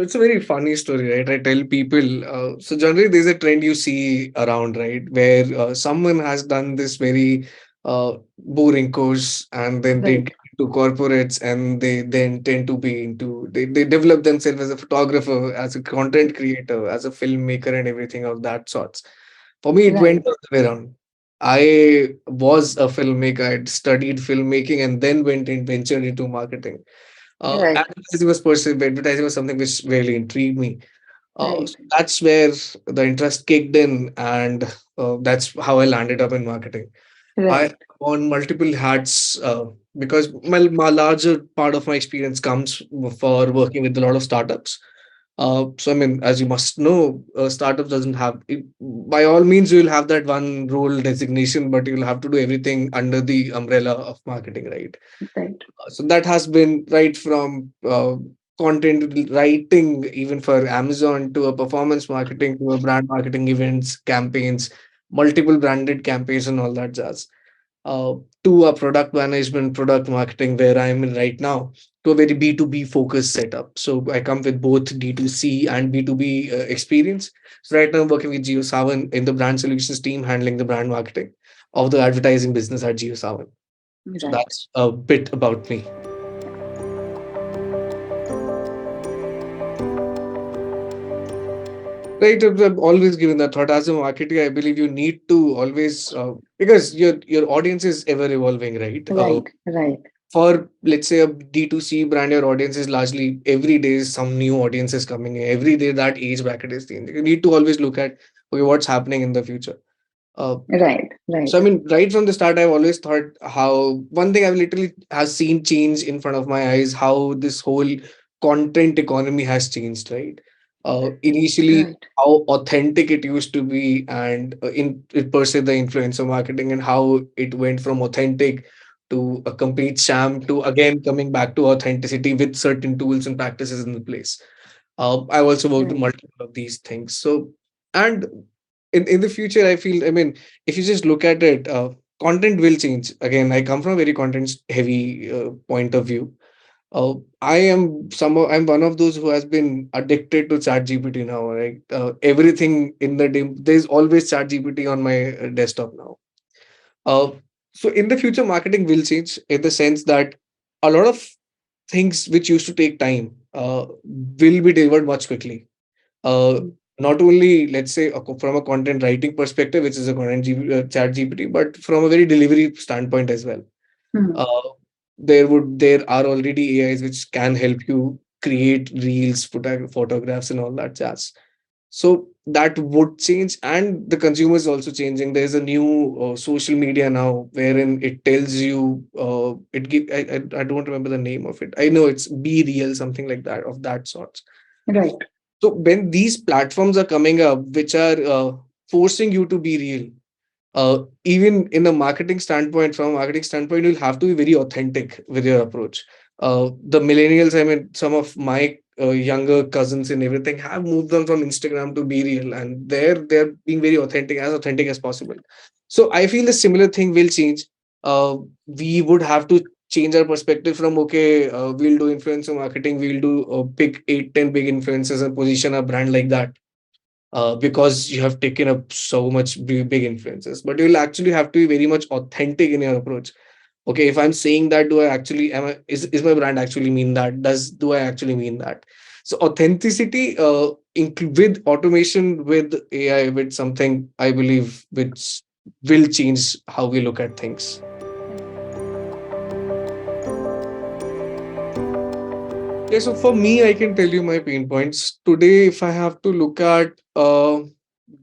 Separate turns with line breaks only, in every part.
it's a very funny story, right? I tell people. So generally, there's a trend you see around, right, where someone has done this very boring course, and then they
Right.
get into corporates, and they then tend to be into they develop themselves as a photographer, as a content creator, as a filmmaker, and everything of that sorts. For me, it went
Right.
the other way around. I was a filmmaker. I'd studied filmmaking and then went and ventured into marketing.
Right.
Advertising was something which really intrigued me.
Right.
So that's where the interest kicked in, and that's how I landed up in marketing. I
Right.
on multiple hats because my larger part of my experience comes for working with a lot of startups. So I mean, as you must know, startup doesn't have by all means you'll have that one role designation, but you'll have to do everything under the umbrella of marketing, right?
Right.
So that has been right from content writing, even for Amazon, to a performance marketing, to a brand marketing events, campaigns, multiple branded campaigns, and all that jazz. Uh, to a product management, product marketing, where I'm in right now, to a very B2B focused setup. So I come with both D2C and B2B experience. So right now I'm working with GeoSavan in the brand solutions team, handling the brand marketing of the advertising business at GeoSavan. So
Right.
that's a bit about me. Right, I've always given that thought. As a marketer, I believe you need to always because your audience is ever evolving, right?
Right. Right.
For let's say a D2C brand, your audience is largely every day some new audience is coming in. Every day that age bracket is changing. You need to always look at okay, what's happening in the future. Uh,
Right.
so
Right.
I mean, right from the start, I've always thought how one thing I've literally has seen change in front of my eyes, how this whole content economy has changed, right? Initially,
Right.
how authentic it used to be, and per se the influencer marketing, and how it went from authentic to a complete sham to again coming back to authenticity with certain tools and practices in the place. I've also worked on
Right.
multiple of these things. So, and in the future, I feel, I mean, if you just look at it, content will change. Again, I come from a very content heavy point of view. I'm one of those who has been addicted to Chat GPT now, right? Everything in the day, there's always Chat GPT on my desktop now. Uh, so in the future, marketing will change in the sense that a lot of things which used to take time will be delivered much quickly. uh,
Mm.
Not only let's say from a content writing perspective, which is a chat gpt, but from a very delivery standpoint as well.
Mm.
uh, there are already ais which can help you create reels, photographs, and all that jazz. So that would change, and the consumer is also changing. There's a new social media now wherein it tells you I don't remember the name of it. I know it's Be Real, something like that, of that sort.
Right.
So when these platforms are coming up, which are forcing you to be real, even in a marketing standpoint, from a marketing standpoint, you'll have to be very authentic with your approach. The millennials, I mean, some of my younger cousins and everything have moved on from Instagram to Be Real, and they're being very authentic as possible. So I feel the similar thing will change. We would have to change our perspective from okay, we'll do influencer marketing, we'll do pick 8, 10 big influencers and position a brand like that because you have taken up so much big influences, but you'll actually have to be very much authentic in your approach. Okay, if I'm saying that, do I actually am I is my brand actually mean that? Do I actually mean that? So authenticity with automation, with AI, with something I believe which will change how we look at things. Yeah, so for me, I can tell you my pain points. Today, if I have to look at a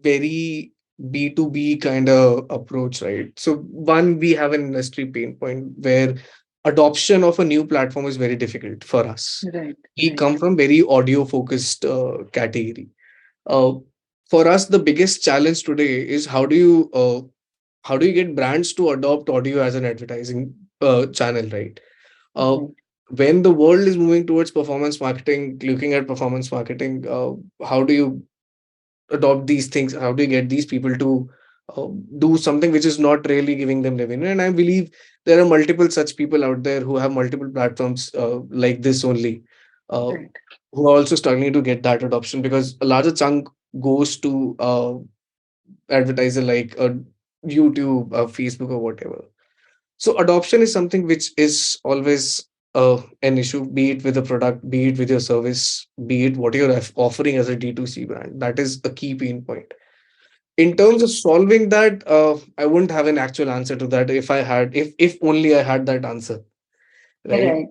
very B2B kind of approach, right? So, one, we have an industry pain point where adoption of a new platform is very difficult for us.
Right.
We
Right.
come from very audio focused category. Uh, for us, the biggest challenge today is how do you get brands to adopt audio as an advertising channel, right? uh,
Right.
when the world is moving towards performance marketing, looking at performance marketing, how do you adopt these things? How do you get these people to uh, do something which is not really giving them revenue? And I believe there are multiple such people out there who have multiple platforms like this only. Uh,
Right.
who are also struggling to get that adoption, because a larger chunk goes to advertiser like YouTube, Facebook, or whatever. So adoption is something which is always an issue, be it with a product, be it with your service, be it what you're offering as a D2C brand. That is a key pain point. In terms of solving that, I wouldn't have an actual answer to that. If only I had that answer, right?
Right,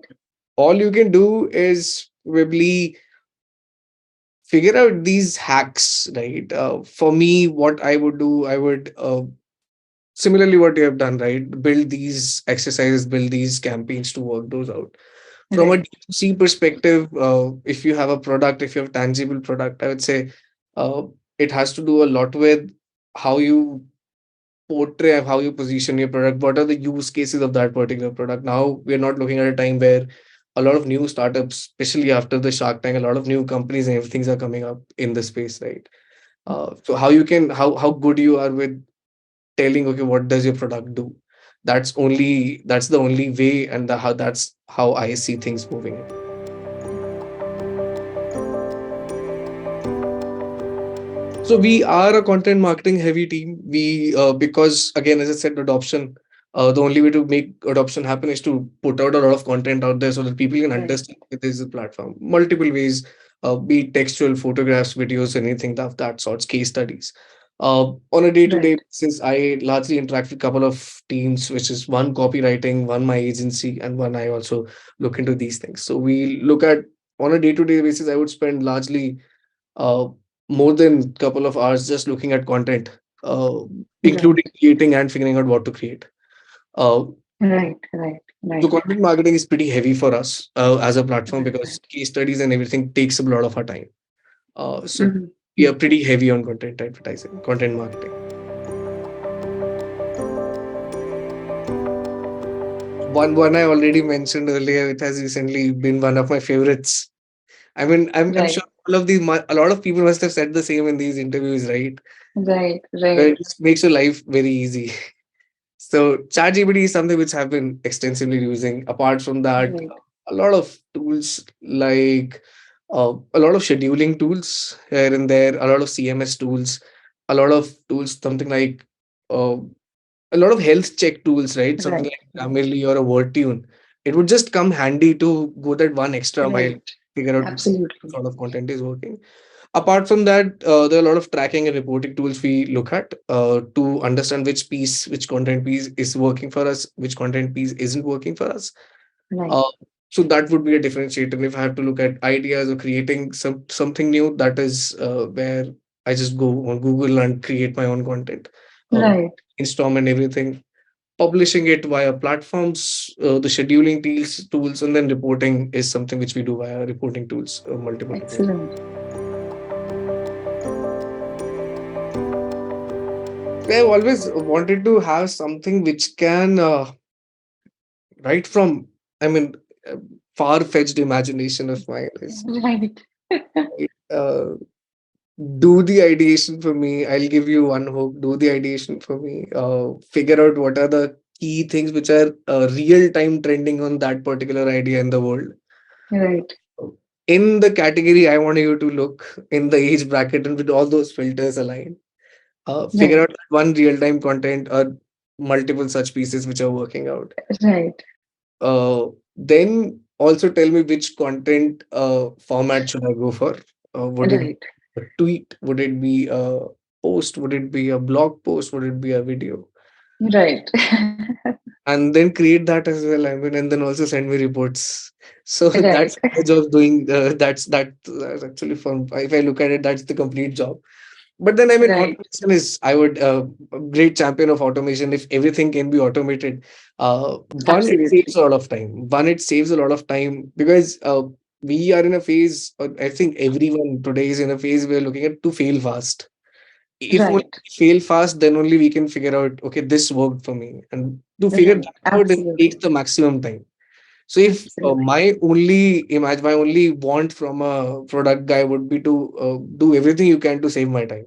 All you can do is probably figure out these hacks, right? For me, what I would do, I would similarly what you have done, right? Build these exercises, build these campaigns to work those out. From a
right,
D2C perspective, if you have a product, if you have tangible product, I would say uh, it has to do a lot with how you portray and how you position your product. What are the use cases of that particular product? Now we're not looking at a time where a lot of new startups, especially after the Shark Tank, a lot of new companies and everything are coming up in the space, right? So how good you are with telling, okay, what does your product do? That's the only way, and that's how I see things moving. So we are a content marketing heavy team. We because again, as I said, adoption. The only way to make adoption happen is to put out a lot of content out there so that people can
right,
understand that this is a platform. Multiple ways, be it textual, photographs, videos, anything of that sorts, case studies. On a day-to-day
right,
basis, I largely interact with a couple of teams, which is one copywriting, one my agency, and one I also look into these things. So we look at on a day-to-day basis. I would spend largely uh, more than couple of hours just looking at content, uh, including
right,
creating and figuring out what to create. Uh,
right, right,
so
right.
content marketing is pretty heavy for us as a platform because case studies and everything takes a lot of our time. So
Mhm.
we are pretty heavy on content advertising, content marketing. One I already mentioned earlier. It has recently been one of my favorites. I mean, I'm
Right,
sure a lot of people must have said the same in these interviews, right?
right,
Where
right,
it just makes your life very easy. So ChatGPT is something which I've been extensively using. Apart from that,
right,
a lot of tools like a lot of scheduling tools here and there, a lot of CMS tools, a lot of tools, something like uh, a lot of health check tools, right? Something
right,
like
right,
Grammarly or a WordTune. It would just come handy to go that one extra mile,
right.
figure out which
Absolutely.
sort of content is working. Apart from that, there are a lot of tracking and reporting tools we look at to understand which content piece is working for us, which content piece isn't working for us.
Right.
Uh, so that would be a differentiator. If I have to look at ideas or creating something new, that is where I just go on Google and create my own content, uh,
Right.
install and everything, publishing it via platforms, the scheduling tools, and then reporting is something which we do via reporting tools, multiple reporting.
Excellent.
I've always wanted to have something which can, right from, I mean, uh, far-fetched imagination of mine is
Right.
uh, do the ideation for me. I'll give you one hook. Do the ideation for me. Figure out what are the key things which are real time trending on that particular idea in the world.
Right.
In the category I want you to look in the age bracket and with all those filters aligned. Figure
Right.
out one real time content or multiple such pieces which are working out.
Right.
Then also tell me which content format should I go for. Would it be
Right.
a tweet? Would it be a post? Would it be a blog post? Would it be a video?
Right.
And then create that as well. I mean, and then also send me reports. So
Right.
that's the job doing. That's actually fun. If I look at it, that's the complete job. But then I mean,
Right.
automation is. I would a great champion of automation. If everything can be automated, one it saves
Absolutely.
a lot of time. One it saves a lot of time because we are in a phase. I think everyone today is in a phase where looking at to fail fast. If only
Right.
we fail fast, then only we can figure out, okay, this worked for me. And to figure
Right.
that out, it takes
Absolutely.
the maximum time. So if
Absolutely.
my only want from a product guy would be to do everything you can to save my time.